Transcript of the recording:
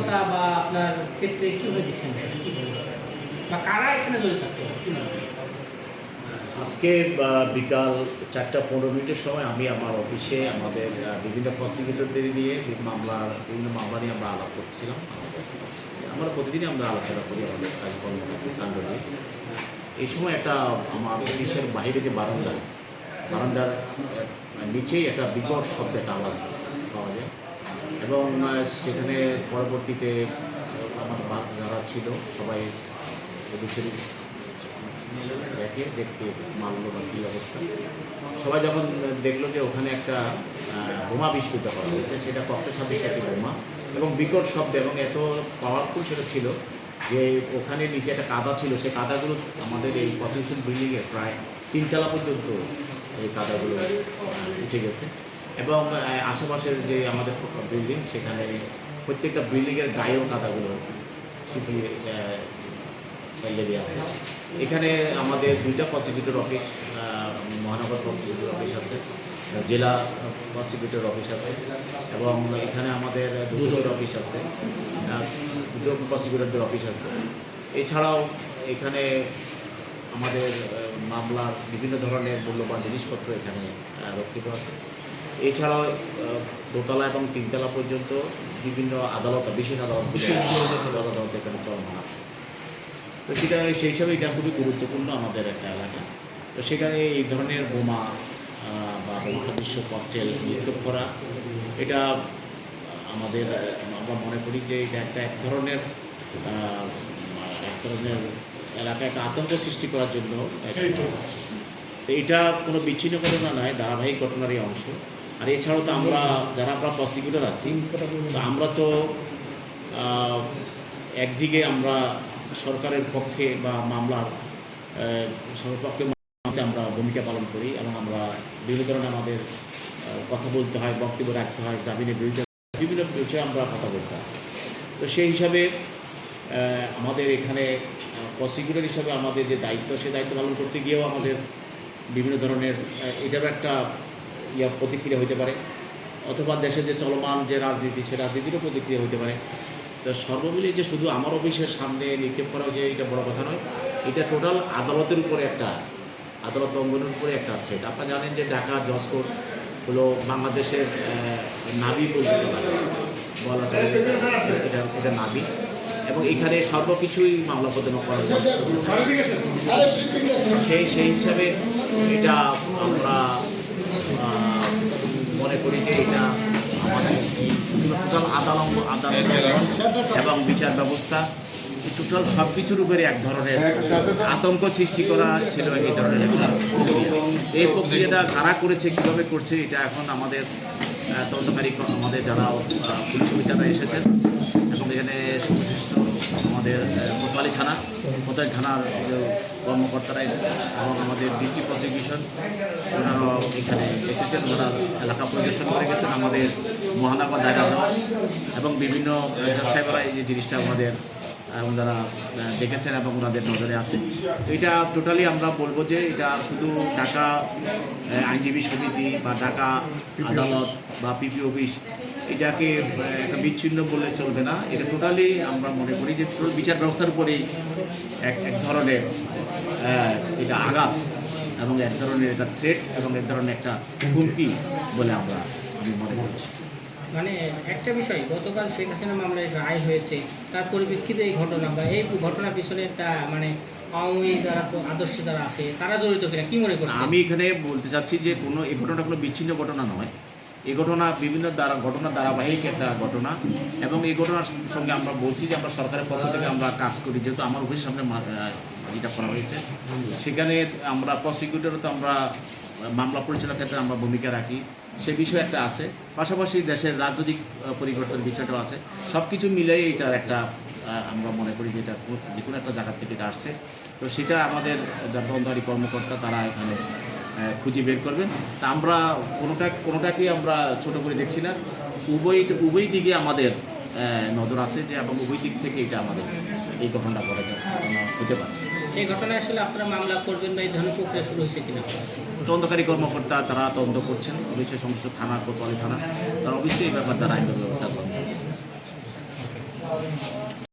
মানসিকতা বা আপনার ক্ষেত্রে কীভাবে দেখছেন বা কারা এখানে জড়িত আছে? আজকে বিকাল 4:15 সময় আমি আমার অফিসে আমাদের বিভিন্ন প্রসিকিউটরদের নিয়ে বিভিন্ন মামলা নিয়ে আমরা আলাপ করছিলাম। আমরা প্রতিদিনই আমরা আলোচনা করি আমাদের কাজকর্ম কাণ্ড নিয়ে। এই সময় একটা আমার অফিসের বাইরে যে বারান্দার নিচেই একটা বিকট শব্দে একটা আওয়াজ পাওয়া যায় এবং সেখানে পরবর্তীতে আমার যারা ছিল সবাই অফিসের দেখতে মানল বা কী অবস্থা। সবাই যখন দেখলো যে ওখানে একটা বোমা বিস্ফোরিত করা হয়েছে, সেটা কক্ষসাদৃশ্য একটি বোমা এবং বিকট শব্দ এবং এত পাওয়ারফুল সেটা ছিল যে ওখানে নিচে একটা কাদা ছিল, সেই কাদাগুলো আমাদের এই কনস্ট্রাকশন বিল্ডিংয়ের প্রায় 3 তলা পর্যন্ত এই কাদাগুলো উঠে গেছে এবং আশেপাশের যে আমাদের বিল্ডিং সেখানে প্রত্যেকটা বিল্ডিংয়ের গায়েও কাদাগুলো ছিটিয়ে লেগে আছে। এখানে আমাদের 2টা প্রসিকিউটর অফিস, মহানগর প্রসিকিউটর অফিস আছে, জেলা প্রসিকিউটর অফিস আছে এবং এখানে আমাদের দুদকের অফিস আছে, দুদক প্রসিকিউটরদের অফিস আছে। এছাড়াও এখানে আমাদের মামলার বিভিন্ন ধরনের মূল্যবান জিনিসপত্র এখানে রক্ষিত আছে। এছাড়াও 2 তলা এবং 3 তলা পর্যন্ত বিভিন্ন আদালত, বিশেষ আদালত এখানে চলমান আছে। তো সেটা সেই হিসাবে এটা খুবই গুরুত্বপূর্ণ আমাদের একটা এলাকা। তো সেখানে এই ধরনের বোমা বা বোমা সদৃশ্য ককটেল নিক্ষেপ করা, এটা আমরা মনে করি যে এটা এক ধরনের এলাকায় একটা আতঙ্ক সৃষ্টি করার জন্য তো এটা কোনো বিচ্ছিন্ন ঘটনা নয়, ধারাবাহিক ঘটনারই অংশ। আর এছাড়াও তো যারা আমরা প্রসিকিউটর আছি, তো আমরা তো একদিকে আমরা সরকারের পক্ষে বা মামলার সর্বপক্ষে আমরা ভূমিকা পালন করি এবং আমরা বিভিন্ন ধরনের আমাদের কথা বলতে হয়, বক্তব্য রাখতে হয়, জামিনের বিরুদ্ধে বিভিন্ন বিষয়ে আমরা কথা বলতে হয়। তো সেই হিসাবে আমাদের এখানে প্রসিকিউটর হিসাবে আমাদের যে দায়িত্ব, সেই দায়িত্ব পালন করতে গিয়েও আমাদের বিভিন্ন ধরনের এটারও একটা প্রতিক্রিয়া হতে পারে, অথবা দেশে যে চলমান যে রাজনীতি, সে রাজনীতিরও প্রতিক্রিয়া হতে পারে। তো সর্বমিলিয়ে যে শুধু আমার অফিসের সামনে নিক্ষেপ করা যে এটা বড় কথা নয়, এটা টোটাল আদালতের উপরে আদালত অঙ্গনের উপরে একটা আছে। আপনারা জানেন যে ঢাকা জজ কোর্ট হলো বাংলাদেশের নাভি বলতে বলা চলে, এটা নাভি এবং এখানে সর্বকিছুই মামলা মোকদ্দমা করা যায়। সেই হিসাবে এটা আমরা মনে করি যে এটা আমাদের এই টোটাল আদালত এবং বিচার ব্যবস্থা টোটাল সব কিছুর উপরে এক ধরনের আতঙ্ক সৃষ্টি করা ছিল এই ধরনের একটা প্রক্রিয়া। এই প্রক্রিয়াটা কারা করেছে, কীভাবে করছে, এটা এখন আমাদের তদন্তকারী আমাদের যারা পুলিশ অফিসাররা এসেছেন এবং এখানে সংশ্লিষ্ট আমাদের কোতোয়ালি থানার কর্মকর্তারা এসেছেন এবং আমাদের ডিসি প্রসিকিউশন ওনারাও এখানে এসেছেন। ওনারা এলাকা পরিদর্শন করে গেছেন, আমাদের মহানগর দায়রা জজ এবং বিভিন্ন জজ সাহেবরা এই যে জিনিসটা আমাদের ওনারা দেখেছেন এবং ওনাদের নজরে আছে। এটা টোটালি আমরা বলবো যে এটা শুধু ঢাকা আইনজীবী সমিতি বা ঢাকা আদালত বা পিপি অফিস এটাকে একটা বিচ্ছিন্ন বললে চলবে না। এটা টোটালি আমরা মনে করি যে বিচার ব্যবস্থার উপরেই এক ধরনের এটা আঘাত এবং এক ধরনের একটা থ্রেট এবং এক ধরনের একটা হুমকি বলে আমি মনে করছি। মানে একটা বিষয়, গতকাল শেখ হাসিনা মামলায় রায় হয়েছে, তার পরিপ্রেক্ষিতে এই ঘটনা বা এই ঘটনার পিছনে তা মানে আওয়ামী যারা আদর্শ যারা আছে তারা জড়িত কিনা কি মনে করছেন? আমি এখানে বলতে চাচ্ছি যে এই ঘটনাটা কোনো বিচ্ছিন্ন ঘটনা নয়। এই ঘটনা বিভিন্ন ঘটনার ধারাবাহিক একটা ঘটনা এবং এই ঘটনার সঙ্গে আমরা বলছি যে আমরা সরকারের পক্ষ থেকে আমরা কাজ করি, যেহেতু আমার অফিসের সামনে যেটা করা হয়েছে সেখানে আমরা প্রসিকিউটর, তো আমরা মামলা পরিচালনার ক্ষেত্রে আমরা ভূমিকা রাখি, সে বিষয় একটা আছে। পাশাপাশি দেশের রাজনৈতিক পরিবর্তনের বিষয়টাও আছে। সব কিছু মিলেই এটার একটা আমরা মনে করি যে এটা যে কোনো একটা জায়গা থেকে এটা আসছে। তো সেটা আমাদের তদন্তকারী কর্মকর্তা তারা এখানে খুঁজে বের করবেন। তা আমরা কোনোটাকেই আমরা ছোট করে দেখছি না। উভয় দিকে আমাদের নজর আছে যে এবং উভয় দিক থেকে এটা আমাদের এই ঘটনাটা হতে পারে। এই ঘটনায় আসলে আপনারা মামলা করবেন বা এই ধরনের প্রক্রিয়া শুরু হয়েছে কিনা? তদন্তকারী কর্মকর্তা তারা তদন্ত করছেন, অবশ্যই সংশ্লিষ্ট থানা, কোতোয়ালি থানা, তারা অবশ্যই এই ব্যাপার তারা আইনগত ব্যবস্থা করবেন।